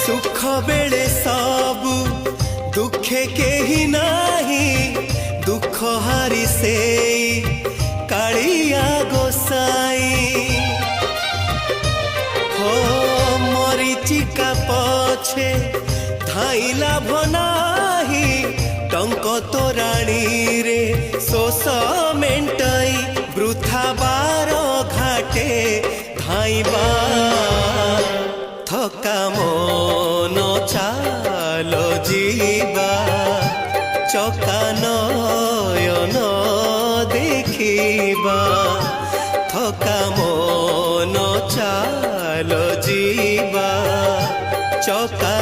सुख बेले सब दुखे केही नाही दुख हारी से कालिया गोसाई हो मरीचिका पछे धाई लाभ नाही टंक तोराणी रे शोष मेंटाई वृथा बार घाटे धाइबा थका मन चाल जीवा चका नयन देखिबा थका मन चाल जीवा चका